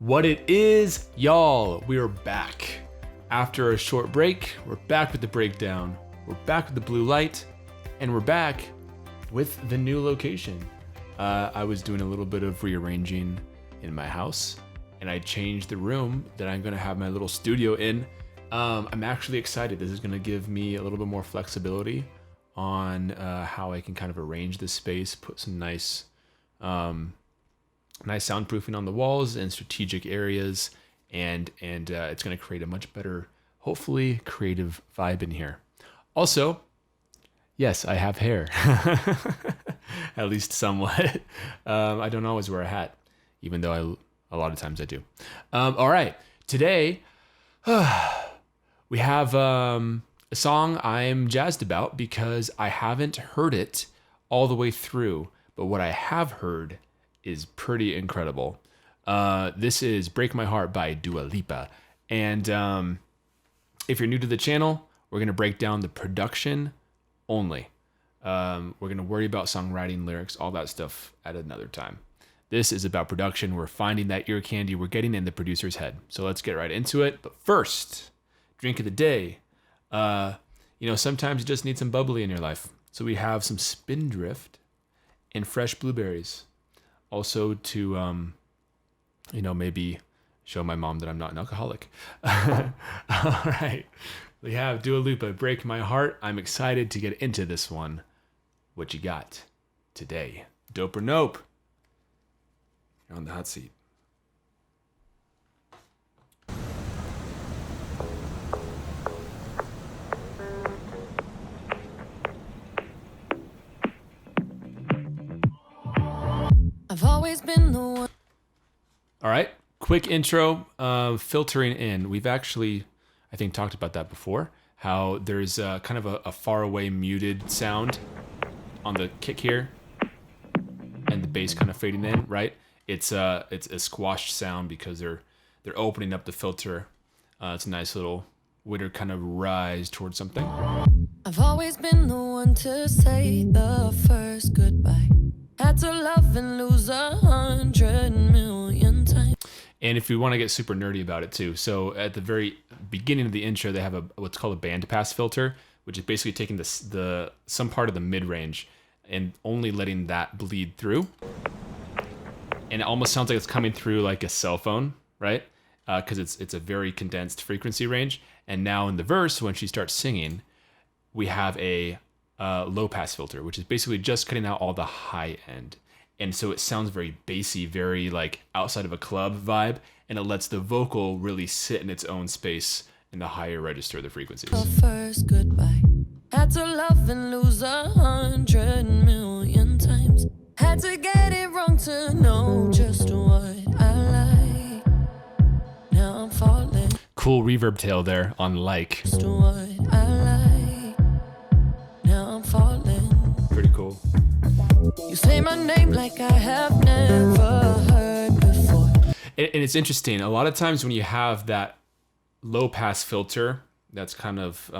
What it is, y'all, we are back. After a short break, we're back with the breakdown, we're back with the blue light, and we're back with the new location. I was doing a little bit of rearranging in my house, and I changed the room that I'm gonna have my little studio in. I'm actually excited. This is gonna give me a little bit more flexibility on how I can kind of arrange this space, put some nice soundproofing on the walls and strategic areas, and it's going to create a much better, hopefully, creative vibe in here. Also, yes, I have hair, at least somewhat. I don't always wear a hat, even though a lot of times I do. All right, today we have a song I'm jazzed about because I haven't heard it all the way through, but what I have heard is pretty incredible. This is Break My Heart by Dua Lipa. And if you're new to the channel, we're going to break down the production only. We're going to worry about songwriting, lyrics, all that stuff at another time. This is about production. We're finding that ear candy we're getting in the producer's head. So let's get right into it. But first, drink of the day. Sometimes you just need some bubbly in your life. So we have some Spindrift and fresh blueberries. Also to, maybe show my mom that I'm not an alcoholic. All right. We have Dua Lipa, Break My Heart. I'm excited to get into this one. What you got today? Dope or nope? You're on the hot seat. I've always been the one. All right, quick intro, filtering in. We've actually, I think, talked about that before, how there's kind of a far away muted sound on the kick here, and the bass kind of fading in, right? It's a squashed sound because they're opening up the filter. It's a nice little winter kind of rise towards something. I've always been the one to say the first goodbye. Had to love and lose 100 million times. And if we want to get super nerdy about it too, so at the very beginning of the intro, they have what's called a bandpass filter, which is basically taking some part of the mid range and only letting that bleed through. And it almost sounds like it's coming through like a cell phone, right? Because it's a very condensed frequency range. And now in the verse, when she starts singing, we have a low pass filter, which is basically just cutting out all the high end. And so it sounds very bassy, very like outside of a club vibe, and it lets the vocal really sit in its own space in the higher register of the frequencies. The first goodbye. Had to love and lose 100 million times. Had to get it wrong to know just what I like. Now I'm falling. Cool reverb tail there on like. Just what I like. Now I'm falling. Pretty cool. You say my name like I have never heard before. And it's interesting. A lot of times when you have that low pass filter that's kind of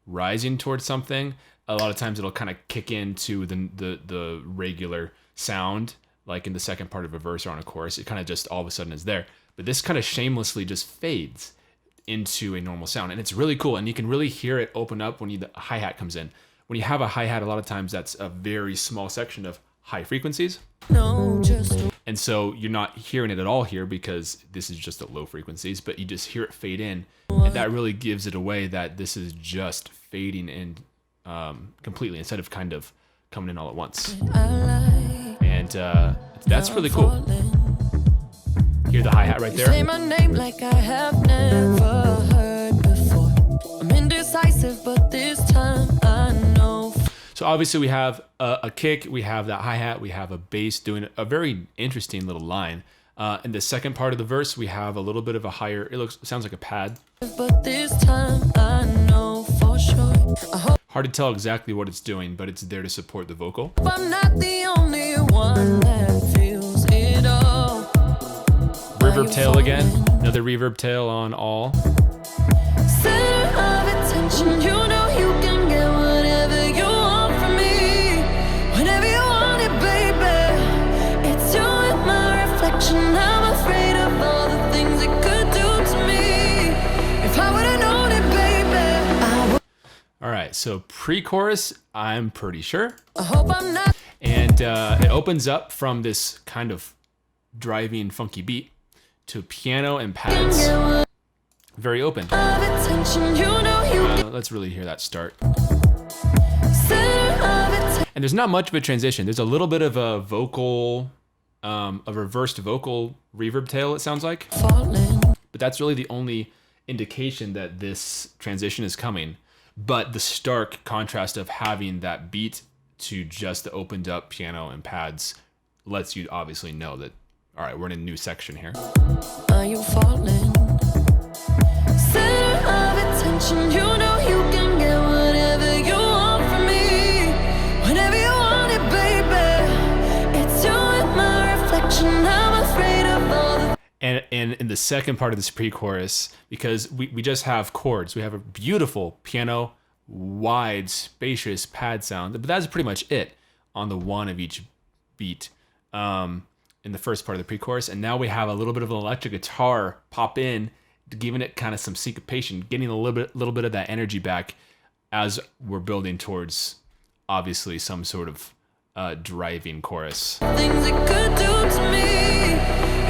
rising towards something, a lot of times it'll kind of kick into the regular sound, like in the second part of a verse or on a chorus. It kind of just all of a sudden is there. But this kind of shamelessly just fades into a normal sound, and it's really cool. And you can really hear it open up when the hi-hat comes in. When you have a hi-hat, a lot of times that's a very small section of high frequencies. No, just And so you're not hearing it at all here because this is just at low frequencies, but you just hear it fade in. And that really gives it away that this is just fading in completely instead of kind of coming in all at once. I like. And that's really cool. Hear the hi-hat right You say there? my name like I have never heard before. I'm indecisive, but this time I know. So obviously we have a kick, we have that hi-hat, we have a bass doing a very interesting little line. In the second part of the verse, we have a little bit of a higher, sounds like a pad. But this time I know for sure. I hope Hard to tell exactly what it's doing, but it's there to support the vocal. I'm not the only one that feels it all. Reverb tail again, another reverb tail on all. Center of attention, you know you can get whatever you want from me. Whenever you want it, baby. It's you and my reflection. I'm afraid of right, so pre-chorus, I'm pretty sure. I hope I'm not And it opens up from this kind of driving funky beat to piano and pads. Very open. attention. You know you Let's really hear that start. center of attention. And there's not much of a transition. There's a little bit of a vocal, a reversed vocal reverb tail, it sounds like. Falling. But that's really the only indication that this transition is coming. But the stark contrast of having that beat to just the opened up piano and pads lets you obviously know that, all right, we're in a new section here. Are you falling? Center of attention. You know you can get whatever you want from me. Whenever you want it, baby. It's you and my reflection. I'm afraid of all the And in the second part of this pre-chorus, because we just have chords, we have a beautiful piano, wide, spacious pad sound, but that's pretty much it on the one of each beat in the first part of the pre-chorus. And now we have a little bit of an electric guitar pop in, giving it kind of some syncopation, getting a little bit of that energy back as we're building towards obviously some sort of driving chorus. things it could do to me.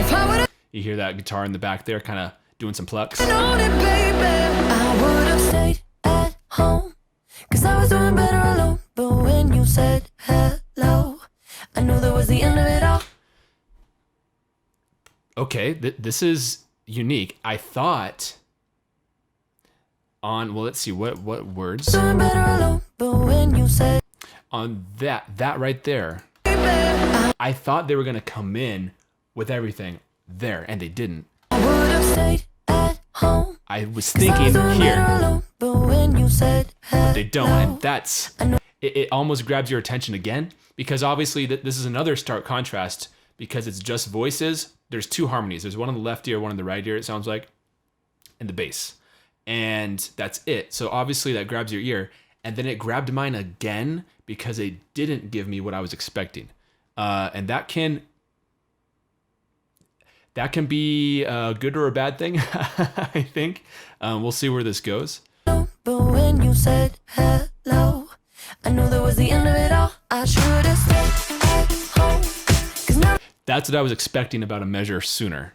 If I would have You hear that guitar in the back there kind of doing some plucks. known it, baby, I would have stayed at home. 'Cause I was doing better alone. But when you said hello, I knew that was the end of it all. Okay, this is unique. I thought on, well, let's see, what words? Doing better alone. But when you said On that right there, baby, I thought they were going to come in with everything there, and they didn't. I would have stayed at home. I was 'Cause I was thinking doing better here, alone. But when you said hello, they don't, and that's, it almost grabs your attention again, because obviously this is another stark contrast, because it's just voices. There's two harmonies. There's one on the left ear, one on the right ear, it sounds like, and the bass. And that's it. So obviously that grabs your ear. And then it grabbed mine again because it didn't give me what I was expecting. And that can be a good or a bad thing, I think. We'll see where this goes. but when you said hello, I knew that was the end of it all. I should have stayed at home. 'Cause now That's what I was expecting about a measure sooner.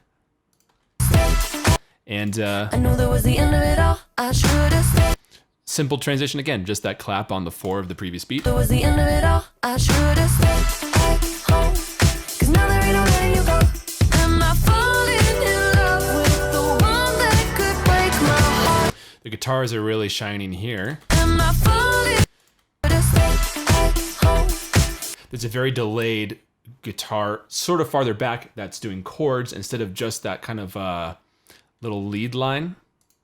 And I knew that was the end of it all. I should have stayed. simple transition again, just that clap on the 4 of the previous beat. That was the end of it all. I should have stayed at home. 'Cause now there ain't no letting you go. Am I falling in love with the one that could break my heart? The guitars are really shining here. Am I falling? Should have stayed at home. There's a very delayed guitar sort of farther back that's doing chords instead of just that kind of little lead line.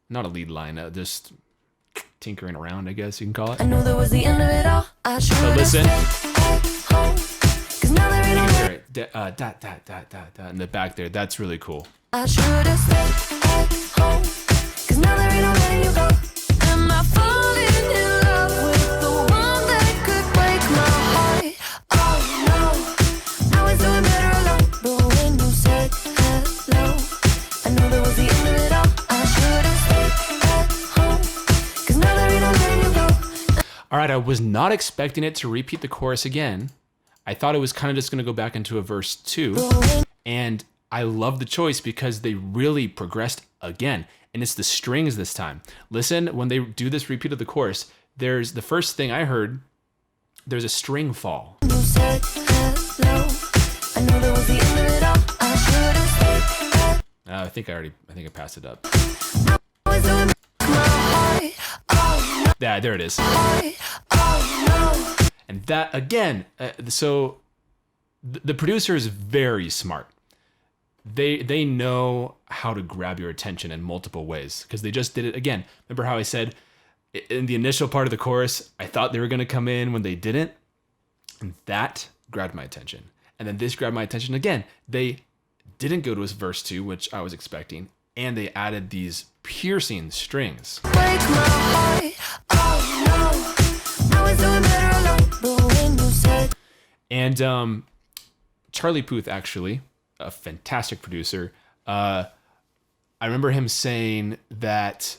Not a lead line, just tinkering around, I guess you can call it. I knew that was the end of it all. I should But have listen. stayed at home. 'Cause now there ain't no You can letting hear it. Da in the back there. That's really cool. I should have stayed at home. 'Cause now there ain't no letting you go. Am I falling in love with the one that could break my heart? Oh no, I was doing better alone. But when you said hello, I knew that was the end of it all. I should have stayed at home. 'Cause now there ain't no letting you go. All right, I was not expecting it to repeat the chorus again. I thought it was kind of just going to go back into a verse 2. And I love the choice because they really progressed again. And it's the strings this time. Listen, when they do this repeat of the chorus, there's the first thing I heard, there's a string fall. You said hello, I knew that was the end of it all. I should have stayed at I think I passed it up. I was doing my heart. Oh no. Yeah, there it is. Oh no, And that, again, so the producer is very smart. They know how to grab your attention in multiple ways because they just did it again. Remember how I said in the initial part of the chorus, I thought they were going to come in when they didn't? And that grabbed my attention. And then this grabbed my attention again. They didn't go to verse 2, which I was expecting, and they added these piercing strings. break my heart. Oh no, I was doing better alone. But when you said And Charlie Puth, actually, a fantastic producer, I remember him saying that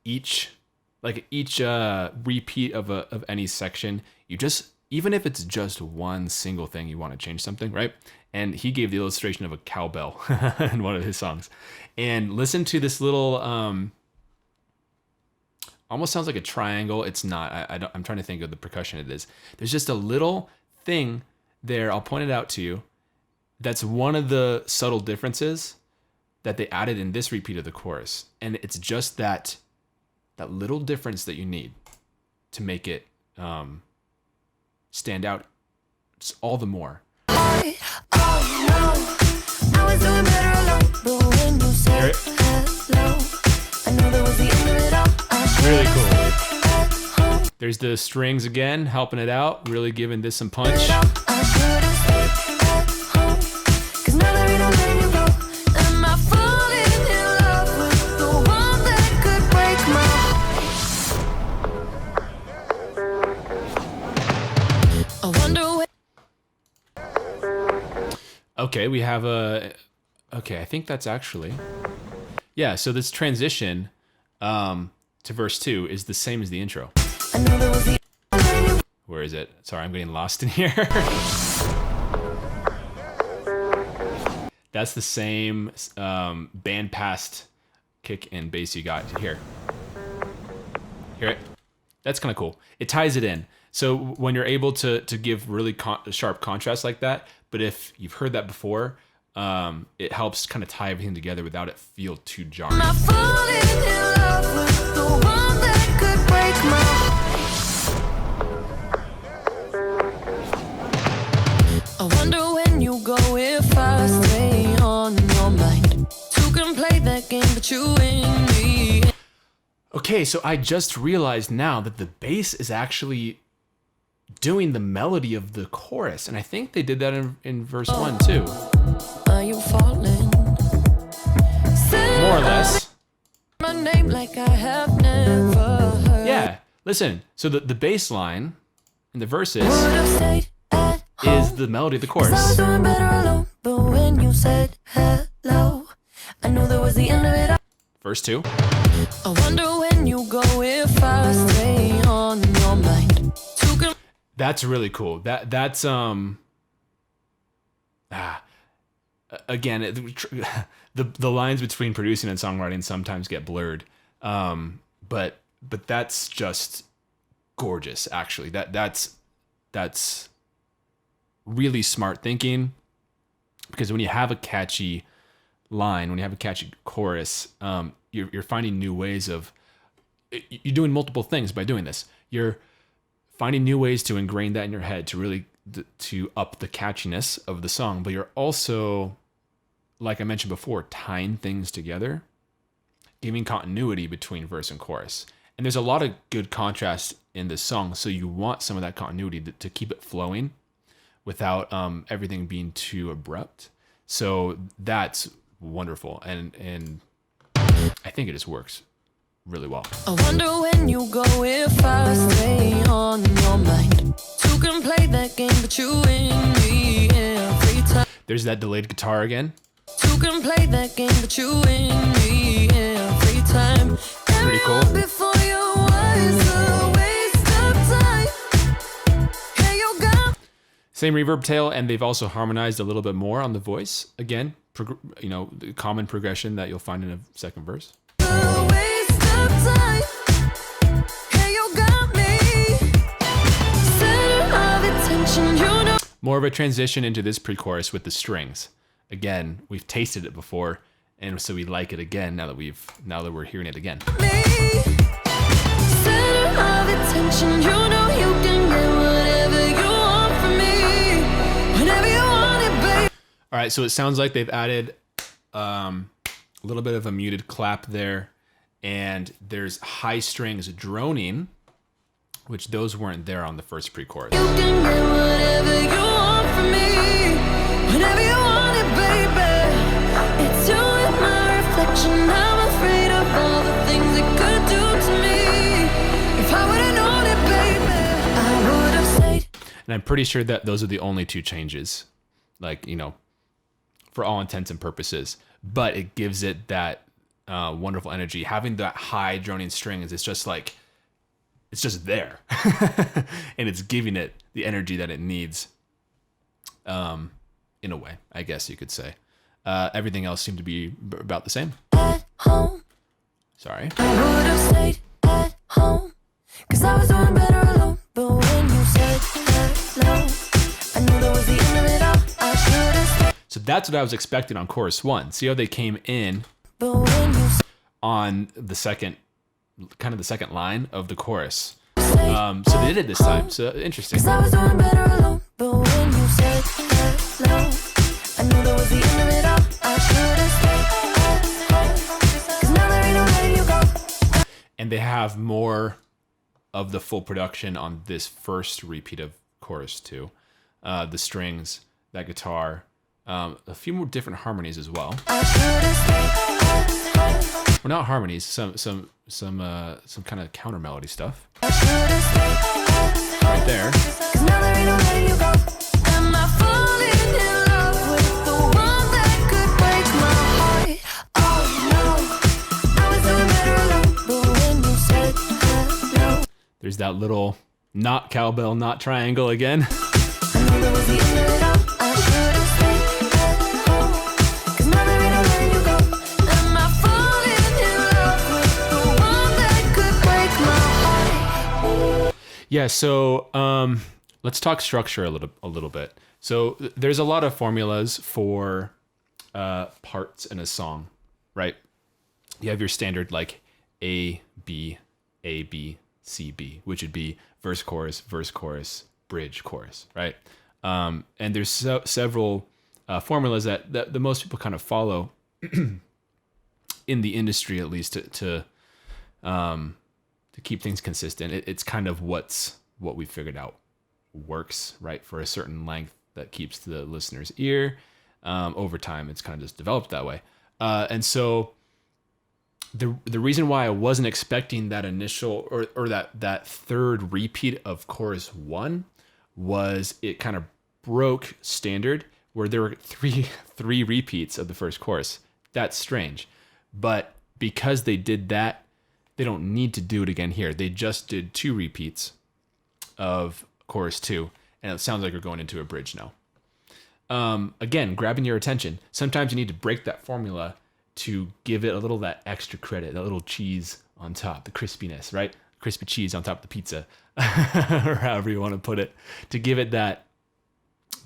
each like each repeat of any section, you just, even if it's just one single thing you want to change something, right? And he gave the illustration of a cowbell in one of his songs. And listen to this little, almost sounds like a triangle. It's not. I'm trying to think of the percussion it is. There's just a little thing there. I'll point it out to you. That's one of the subtle differences that they added in this repeat of the chorus. And it's just that little difference that you need to make it stand out all the more. Really cool. There's the strings again, helping it out, really giving this some punch. Okay, we have okay, I think that's actually, yeah, so this transition to verse 2 is the same as the intro. Where is it? Sorry, I'm getting lost in here. That's the same band-passed kick and bass you got here. Hear it? That's kind of cool. It ties it in. So when you're able to give really sharp contrast like that, but if you've heard that before, it helps kind of tie everything together without it feel too jarring. I wonder when you go if I stay on your mind. Two can play that game, but you and me. Okay, so I just realized now that the bass is actually doing the melody of the chorus, and I think they did that in verse 1 too. Are you falling? More or less. My name like I have never heard. Yeah, listen. So the bass line in the verses is the melody of the chorus. I was doing better alone, but when you said hello, I knew that was the end of it. Verse 2. I wonder when you go if I stay on your mind. That's really cool. That's again, the lines between producing and songwriting sometimes get blurred. But that's just gorgeous, actually. That's really smart thinking, because when you have a catchy line, when you have a catchy chorus, you're finding new ways of, you're doing multiple things by doing this. You're finding new ways to ingrain that in your head to really to up the catchiness of the song, but you're also, like I mentioned before, tying things together, giving continuity between verse and chorus. And there's a lot of good contrast in this song, so you want some of that continuity to keep it flowing without everything being too abrupt. So that's wonderful, and I think it just works really well. I wonder when you go if I stay on your mind. Two can play that game, but you and me every time. There's that delayed guitar again. Two can play that game, but you and me every time. Pretty cool. Before you was a waste of time. Hey, you got Same reverb tail, and they've also harmonized a little bit more on the voice. Again, the common progression that you'll find in a second verse. a waste of time. Hey, you got me. Center of attention, you know. More of a transition into this pre-chorus with the strings. Again, we've tasted it before, and so we like it again now that we're hearing it again. Me. Center of attention, you know you can get whatever you want from me. Whenever you want it, babe. All right, so it sounds like they've added a little bit of a muted clap there, and there's high strings droning, which those weren't there on the first pre-chorus. You can get whatever you want from me. Whenever you want it, baby. It's you and my reflection. I'm afraid of all the things it could do to me. If I would've known it, baby, I would've stayed. And I'm pretty sure that those are the only two changes, like, for all intents and purposes. But it gives it that wonderful energy. Having that high droning strings, it's just like, it's just there. And it's giving it the energy that it needs. In a way, I guess you could say. Everything else seemed to be about the same. At home, Sorry. I would have stayed at home, 'cause I was doing better alone. But when you said hello, I knew that was the end of it all. I should have stayed. So that's what I was expecting on chorus 1. See how they came in But when you on the second line of the chorus. So they did it this time. So interesting. 'cause I was doing better alone. But when you said hello, I knew that was the end of it all. I should have stayed. 'Cause now there ain't no letting you go. And they have more of the full production on this first repeat of chorus 2. The strings, that guitar, a few more different harmonies as well. I should have stayed. Well, not harmonies, some kind of counter melody stuff. I should have stayed. Right there. 'Cause now there ain't no letting you go. Am I falling in love with the one that could break my heart? Oh no, I was doing better alone. But when you said hello, There's that little not cowbell, not triangle again. I knew that was the end of it all. I should have stayed. 'Cause now there ain't no letting you go. Am I falling in love with the one that could break my heart? Yeah, so let's talk structure a little bit. So there's a lot of formulas for parts in a song, right? You have your standard like A, B, C, B, which would be verse, chorus, bridge, chorus, right? And there's several formulas that the most people kind of follow in the industry, at least to keep things consistent. It's kind of what we figured out works, right, for a certain length that keeps the listener's ear. Over time, it's kind of just developed that way. And so the reason why I wasn't expecting that initial or that third repeat of chorus 1 was it kind of broke standard where there were three repeats of the first chorus. That's strange. But because they did that, they don't need to do it again here. They just did 2 repeats of chorus 2, and it sounds like we're going into a bridge now. Again, grabbing your attention. Sometimes you need to break that formula to give it a little that extra credit, that little cheese on top, the crispiness, right? Crispy cheese on top of the pizza, or however you want to put it, to give it that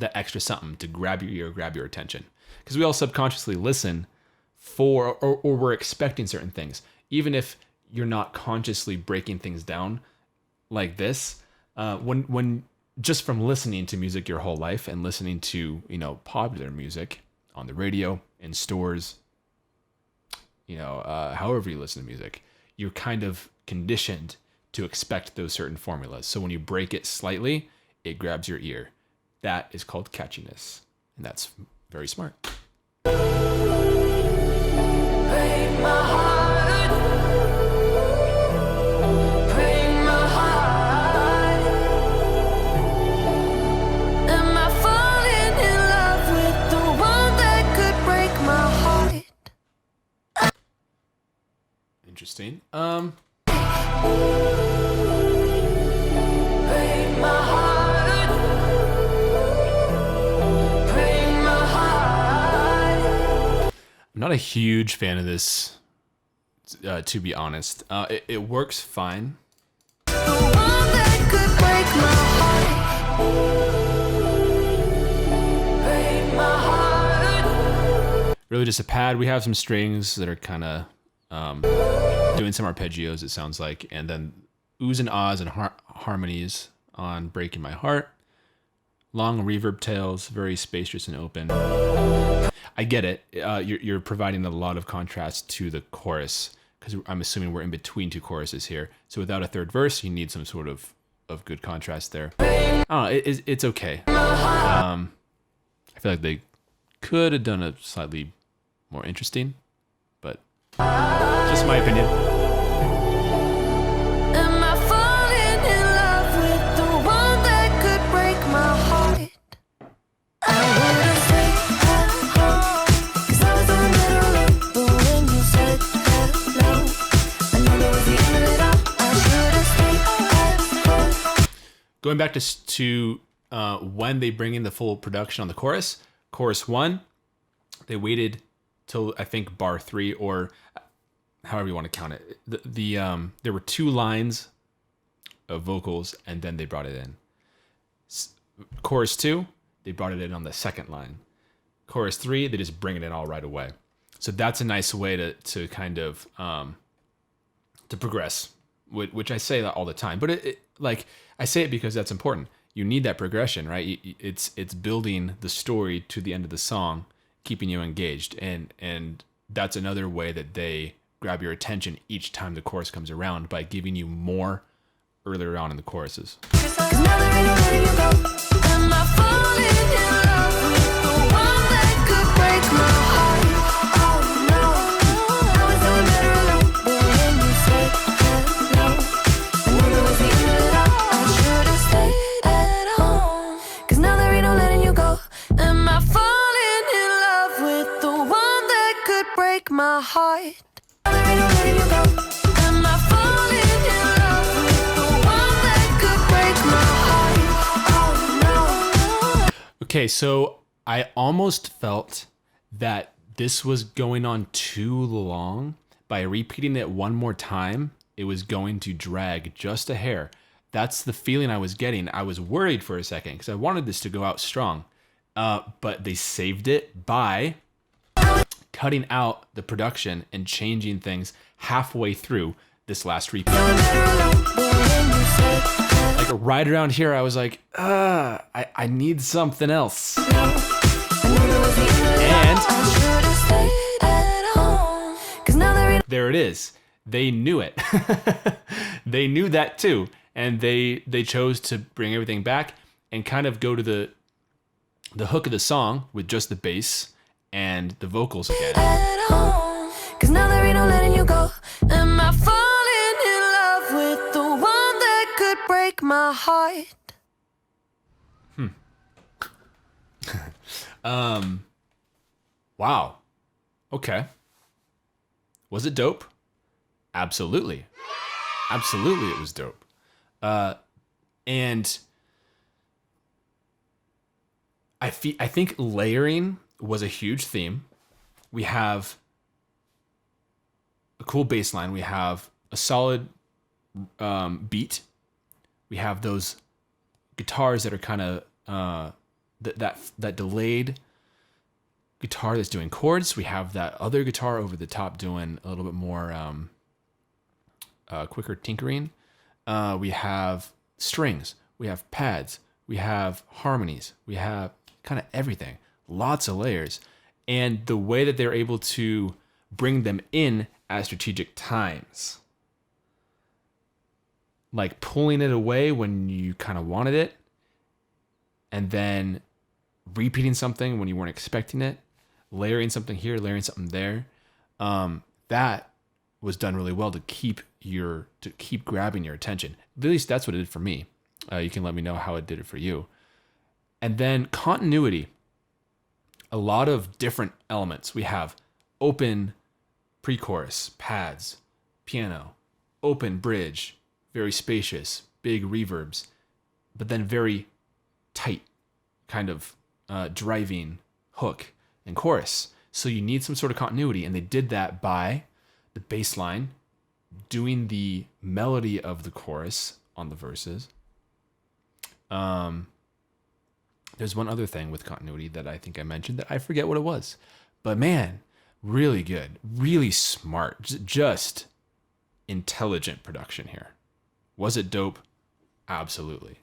extra something to grab your ear, grab your attention. Because we all subconsciously listen for, or we're expecting certain things. Even if you're not consciously breaking things down like this, when just from listening to music your whole life and listening to, popular music on the radio, in stores, however you listen to music, you're kind of conditioned to expect those certain formulas. So when you break it slightly, it grabs your ear. That is called catchiness, and that's very smart. Break my heart. Break my heart. Am I falling in love with the one that could break my heart? Interesting. Break my heart. Break my heart. I'm not a huge fan of this, to be honest. It works fine. The one that could break my heart. Break my heart. Really just a pad. We have some strings that are kind of doing some arpeggios, it sounds like, and then oohs and ahs and harmonies on Breaking My Heart. Long reverb tails, very spacious and open. I get it. You're providing a lot of contrast to the chorus, because I'm assuming we're in between 2 choruses here. So without a third verse, you need some sort of good contrast there. It's okay. I feel like they could have done it slightly more interesting, but just my opinion. Am I falling in love with the one that could break my heart? I would have stayed at home, 'cause I was doing better alone. But when you said hello, I knew that was the end of it all. I should have stayed at going back to when they bring in the full production on the chorus. Chorus 1, they waited till I think bar 3, or however you want to count it. There were 2 lines of vocals, and then they brought it in. Chorus 2, they brought it in on the second line. Chorus 3, they just bring it in all right away. So that's a nice way to kind of to progress, which I say that all the time. But it like I say it because that's important. You need that progression, right? It's building the story to the end of the song, keeping you engaged, and that's another way that they grab your attention each time the chorus comes around, by giving you more earlier on in the choruses. My heart. Okay, so I almost felt that this was going on too long. By repeating it one more time, it was going to drag just a hair. That's the feeling I was getting. I was worried for a second because I wanted this to go out strong. But they saved it by cutting out the production and changing things halfway through this last repeat. Like right around here, I was like, I need something else. And there it is. They knew it. They knew that too. And they chose to bring everything back and kind of go to the hook of the song with just the bass and the vocals again. Cause now there ain't no letting you go. Am I falling in love with the one that could break my heart? Wow. Okay. Was it dope? Absolutely. Absolutely it was dope. And I think layering was a huge theme. We have a cool bass line. We have a solid beat. We have those guitars that are kind of that delayed guitar that's doing chords. We have that other guitar over the top doing a little bit more quicker tinkering. We have strings. We have pads. We have harmonies. We have kind of everything. Lots of layers. And the way that they're able to bring them in at strategic times, like pulling it away when you kind of wanted it, and then repeating something when you weren't expecting it, layering something here, layering something there. That was done really well to keep grabbing your attention. At least that's what it did for me. You can let me know how it did it for you. And then continuity. A lot of different elements. We have open pre-chorus, pads, piano, open bridge, very spacious, big reverbs, but then very tight kind of driving hook and chorus. So you need some sort of continuity, and they did that by the bass line doing the melody of the chorus on the verses. There's one other thing with continuity that I think I mentioned that I forget what it was. But man, really good, really smart, just intelligent production here. Was it dope? Absolutely.